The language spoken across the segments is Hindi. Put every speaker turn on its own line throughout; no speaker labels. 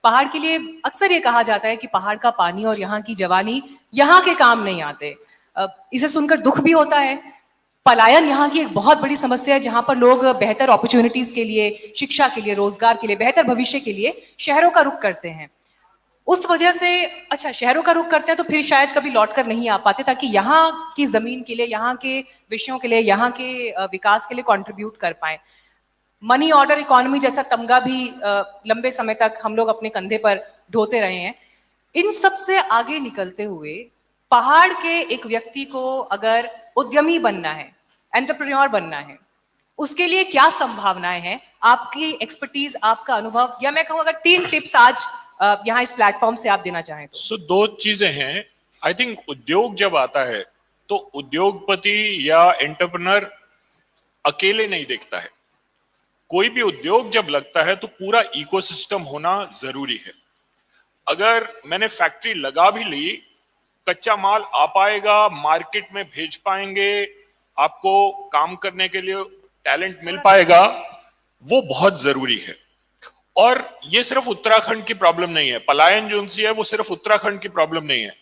पहाड़ के लिए अक्सर ये कहा जाता है कि पहाड़ का पानी और यहाँ की जवानी यहाँ के काम नहीं आते। इसे सुनकर दुख भी होता है। पलायन यहाँ की एक बहुत बड़ी समस्या है, जहां पर लोग बेहतर अपॉर्चुनिटीज के लिए, शिक्षा के लिए, रोजगार के लिए, बेहतर भविष्य के लिए शहरों का रुख करते हैं। उस वजह से अच्छा, शहरों का रुख करते हैं तो फिर शायद कभी लौट कर नहीं आ पाते, ताकि यहाँ की जमीन के लिए, यहाँ के विषयों के लिए, यहाँ के विकास के लिए कंट्रीब्यूट कर पाए। मनी ऑर्डर इकोनॉमी जैसा तमगा भी लंबे समय तक हम लोग अपने कंधे पर ढोते रहे हैं। इन सब से आगे निकलते हुए पहाड़ के एक व्यक्ति को अगर उद्यमी बनना है, एंटरप्रेन्योर बनना है, उसके लिए क्या संभावनाएं हैं? आपकी एक्सपर्टीज, आपका अनुभव, या मैं कहूँ अगर 3 टिप्स आज यहाँ इस प्लेटफॉर्म से आप देना चाहें तो।
दो चीजें हैं। आई थिंक उद्योग जब आता है तो उद्योगपति या एंटरप्रेन्योर अकेले नहीं देखता है। कोई भी उद्योग जब लगता है तो पूरा इकोसिस्टम होना जरूरी है। अगर मैंने फैक्ट्री लगा भी ली, कच्चा माल आ पाएगा, मार्केट में भेज पाएंगे, आपको काम करने के लिए टैलेंट मिल पाएगा, वो बहुत जरूरी है। और ये सिर्फ उत्तराखंड की प्रॉब्लम नहीं है, पलायन जो है वो सिर्फ उत्तराखंड की प्रॉब्लम नहीं है।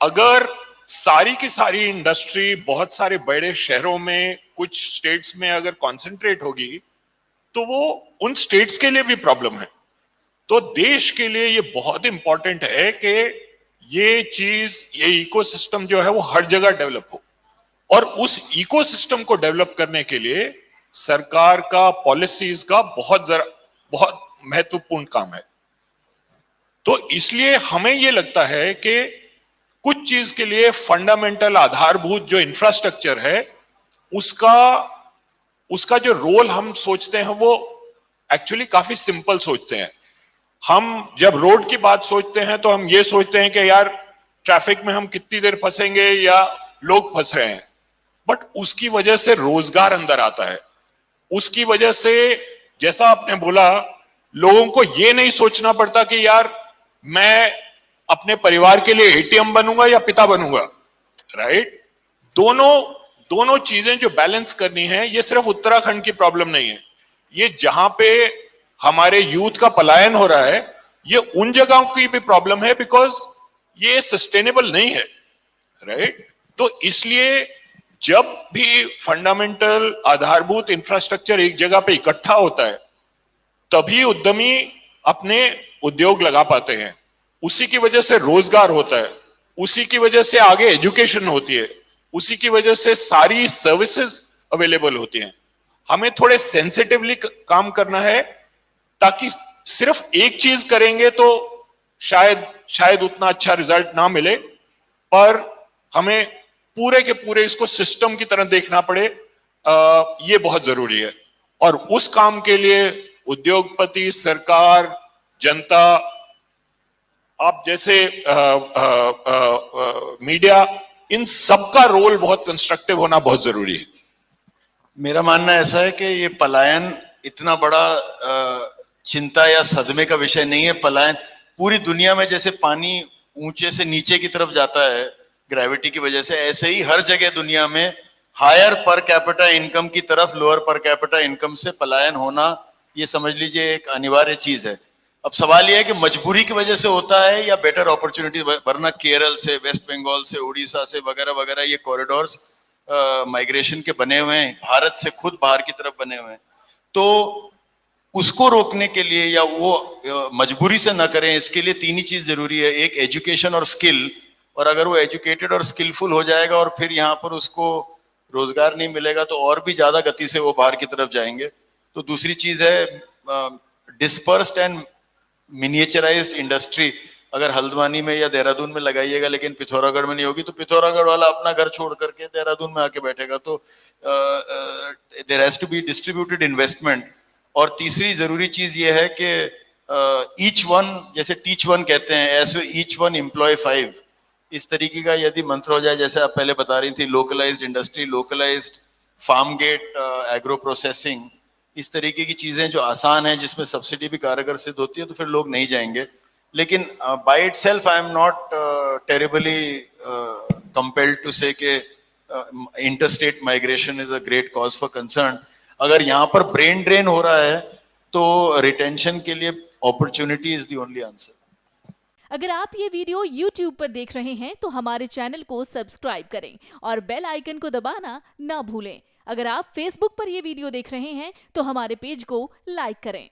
अगर सारी की सारी इंडस्ट्री बहुत सारे बड़े शहरों में, कुछ स्टेट्स में अगर कॉन्सेंट्रेट होगी तो वो उन स्टेट्स के लिए भी प्रॉब्लम है। तो देश के लिए ये बहुत इंपॉर्टेंट है कि ये चीज, ये इकोसिस्टम जो है वो हर जगह डेवलप हो। और उस इकोसिस्टम को डेवलप करने के लिए सरकार का, पॉलिसीज का बहुत महत्वपूर्ण काम है। तो इसलिए हमें यह लगता है कि कुछ चीज के लिए फंडामेंटल, आधारभूत जो इंफ्रास्ट्रक्चर है, उसका जो रोल हम सोचते हैं वो एक्चुअली काफी सिंपल सोचते हैं। हम जब रोड की बात सोचते हैं तो हम ये सोचते हैं कि यार ट्रैफिक में हम कितनी देर फंसेंगे या लोग फंस रहे हैं, बट उसकी वजह से रोजगार अंदर आता है। उसकी वजह से, जैसा आपने बोला, लोगों को ये नहीं सोचना पड़ता कि यार मैं अपने परिवार के लिए एटीएम बनूंगा या पिता बनूंगा, राइट? दोनों चीजें जो बैलेंस करनी है, ये सिर्फ उत्तराखंड की प्रॉब्लम नहीं है। ये जहां पे हमारे यूथ का पलायन हो रहा है, ये उन जगहों की भी प्रॉब्लम है, बिकॉज ये सस्टेनेबल नहीं है, राइट? तो इसलिए जब भी फंडामेंटल, आधारभूत इंफ्रास्ट्रक्चर एक जगह पे इकट्ठा होता है, तभी उद्यमी अपने उद्योग लगा पाते हैं। उसी की वजह से रोजगार होता है, उसी की वजह से आगे एजुकेशन होती है, उसी की वजह से सारी सर्विसेज अवेलेबल होती हैं। हमें थोड़े सेंसिटिवली काम करना है, ताकि सिर्फ एक चीज करेंगे तो शायद उतना अच्छा रिजल्ट ना मिले, पर हमें पूरे के पूरे इसको सिस्टम की तरह देखना पड़े। ये बहुत जरूरी है। और उस काम के लिए उद्योगपति, सरकार, जनता, आप जैसे मीडिया, इन सबका रोल बहुत कंस्ट्रक्टिव होना बहुत जरूरी है।
मेरा मानना ऐसा है कि ये पलायन इतना बड़ा चिंता या सदमे का विषय नहीं है। पलायन पूरी दुनिया में जैसे पानी ऊंचे से नीचे की तरफ जाता है ग्रेविटी की वजह से, ऐसे ही हर जगह दुनिया में हायर पर कैपिटा इनकम की तरफ लोअर पर कैपिटा इनकम से पलायन होना, ये समझ लीजिए एक अनिवार्य चीज है। अब सवाल यह है कि मजबूरी की वजह से होता है या बेटर अपॉर्चुनिटी, वरना केरल से, वेस्ट बंगाल से, उड़ीसा से वगैरह वगैरह ये कॉरिडोर्स माइग्रेशन के बने हुए हैं, भारत से खुद बाहर की तरफ बने हुए हैं। तो उसको रोकने के लिए या वो मजबूरी से ना करें, इसके लिए 3 ही चीज जरूरी है। एक, एजुकेशन और स्किल, और अगर वो एजुकेटेड और स्किलफुल हो जाएगा और फिर यहाँ पर उसको रोजगार नहीं मिलेगा तो और भी ज्यादा गति से वो बाहर की तरफ जाएंगे। तो दूसरी चीज है डिस्पर्स्ड एंड मिनिएचराइज्ड इंडस्ट्री। अगर हल्द्वानी में या देहरादून में लगाइएगा लेकिन पिथौरागढ़ में नहीं होगी, तो पिथौरागढ़ वाला अपना घर छोड़ करके देहरादून में आके बैठेगा। तो there has to be distributed investment. और तीसरी जरूरी चीज ये है कि ईच वन, जैसे टीच वन कहते हैं, ऐसे ईच वन एम्प्लॉय 5, इस तरीके का यदि मंत्र हो जाए, जैसे आप पहले बता रही थी, localised industry, localised farm gate, agro processing, इस तरीके की चीजें जो आसान है, जिसमें सब्सिडी भी कारगर सिद्ध होती है, तो फिर लोग नहीं जाएंगे। लेकिन by itself I am not terribly compelled to say कि interstate migration is a great cause for concern. अगर यहाँ पर ब्रेन ड्रेन हो रहा है तो रिटेंशन के लिए opportunity is the only answer.
अगर आप ये वीडियो YouTube पर देख रहे हैं तो हमारे चैनल को सब्सक्राइब करें और बेल आइकन को दबाना ना भूलें। अगर आप Facebook पर ये वीडियो देख रहे हैं तो हमारे पेज को लाइक करें।